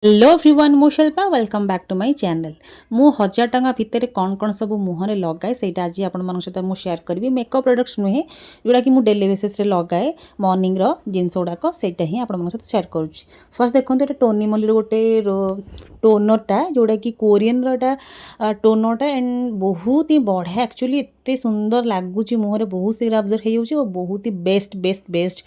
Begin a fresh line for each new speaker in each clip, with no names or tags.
Hello everyone मु Shilpa welcome back to my channel. मु 1000 टंका भितर कौन कौन सब मुहरे लगाए सेटा आज आपण मन सहित मु शेयर करी। मेकअप प्रोडक्ट्स नुहे जोड़ा कि मु डेली बेसिस रे लगाए मॉर्निंग रो जिनस गुड़ाक सेटा ही आपण मन सहित शेयर करूँ। फर्स्ट देखते ये टोनी मल्ली गोटे टोनरटा जोड़ा कि कोरियन रोटा टोनरटा एंड बहुत ही बढ़िया एक्चुअली एत सुंदर लगुच मुहर बहुत शीघ्र अब्जर्व हो बहुत ही बेस्ट बेस्ट बेस्ट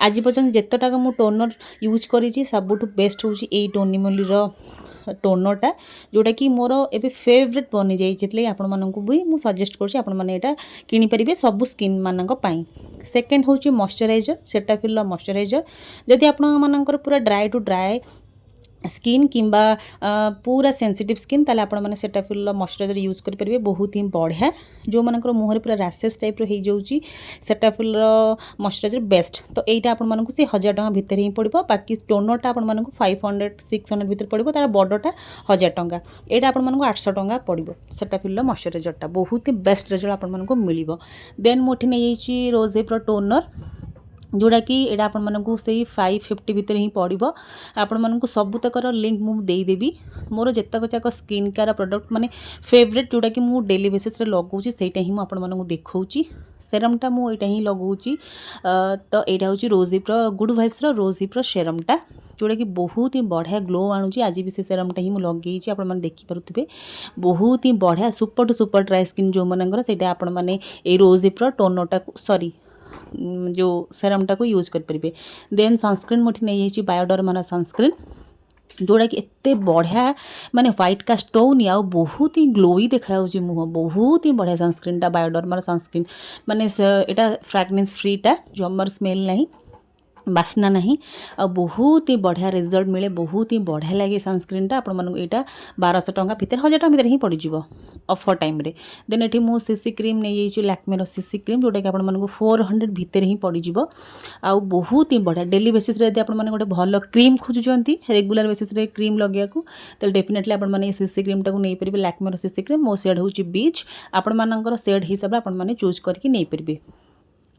आज पर्यटन जितेटा मु टोनर यूज करी सबुठ बेस्ट हूँ यही टोनी मल्लीर टोनरटा जोटा कि मोर एबे फेवरेट बनी जाइए आपण मानक भी मुझे सजेस्ट करें किनीपर सब स्किन मानक सेकेंड हूँ मॉइस्चराइजर सेटाफिल मॉइस्चराइजर जदि आपंकर पूरा ड्राए टू ड्राए स्किन किंबा पूरा सेंसिटिव स्किन ताले आपण माने सेटाफिल मॉइस्चराइजर यूज करि परिबे बहुत ही बढ़िया जो मानकर मुहर पूरा रैसेस टाइप रो हो जाउची सेटाफिल मॉइस्चराइजर बेस्ट तो एटा आपण मानकु से 1000 टंका भितर ही पड़िबो बाकी टोनरटा आपण मानकु 500 600 भितर पड़िबो तार बॉर्डरटा 1000 टंका एटा आपण मानकु 800 टंका पड़िबो सेटाफिल मॉइस्चराइजरटा बहुत ही बेस्ट रिजल्ट आपण मानकु मिलिबो। देन मोठी नै जाइची रोजेप्रो टोनर जोड़ा कि एटा आपण मानकु से 550 भितर ही पड़ो आपण मानकु सबुतकर लिंक मुझे देदेवी मोर जितक जाक स्किन केयर प्रोडक्ट माने फेवरेट जोड़ा कि मुझे डेली बेसिस रे लगाऊँ सेटा ही मुझे आपण मानकु देखौची सेरमटा मुझे यहाँ ही लगाऊँ तो यहाँ हूँ रोजीप्रो गुड वाइब्स रोजीप्रो सेरमटा जोड़ा कि बहुत ही बढ़िया ग्लो आणुची आज भी से सेरमटा ही मुझे लगे आपण मैंने देखिपे बहुत ही बढ़िया super to super dry skin जो मनकर से आपण मैंने ये रोजीप्रो टोनरटा सॉरी जो सेरमटा को यूज करें। देन सनस्क्रीन मुझे नहीं जाइए बायोडर्मार सनस्क्रीन जोड़ा कि एते बढ़िया माने व्हाइट कास्ट दौनी आ बहुत ही ग्लोई देखा मुँह बहुत ही बढ़िया सनस्क्रीनटा बायोडर्मार सनस्क्रीन माने एटा फ्रेगनेंस फ्रीटा जमर स्मेल नहीं बास्ना नहीं आ बहुत ही बढ़िया रिजल्ट मिले बहुत ही बढ़िया लगे सनस्क्रीनटा आपण मानक यहाँ 1200 टंका भितर 1000 टंका भितर ही पड़ो ऑफर टाइम रे। देन ये मु सीसी क्रीम नहीं जाइए लैक्मेर सीसी क्रीम जोटा कि आपण मानक 400 भितर ही पड़ो आ बहुत ही बढ़िया डेली बेसिस रे यदि आपण माने गोटे भल क्रीम खोजुचंती रेगुलर बेसिस रे क्रीम लगेयाकू तो डेफिनेटली आपण माने सीसी क्रीमटा को नहीं परिबे लैक्मेर सीसी क्रीम मो शेड होची बीच आपण मानकर शेड हिसाब आपण माने चूज करके नहीं परिबे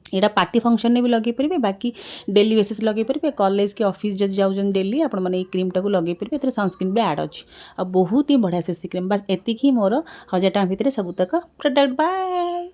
यहाँ पार्टी फंक्शन में भी लगे पारे बाकी डेली बेसिस लगे पारे कॉलेज के ऑफिस जब जाऊँ डेली आपण मैंने क्रीमटा को लगे पारे सनस्क्रीन भी ऐड अच्छी आ बहुत ही बढ़िया सीसी क्रीम बस एतिक ही मोर 1000 टंका भितर सबुतक प्रोडक्ट बाय।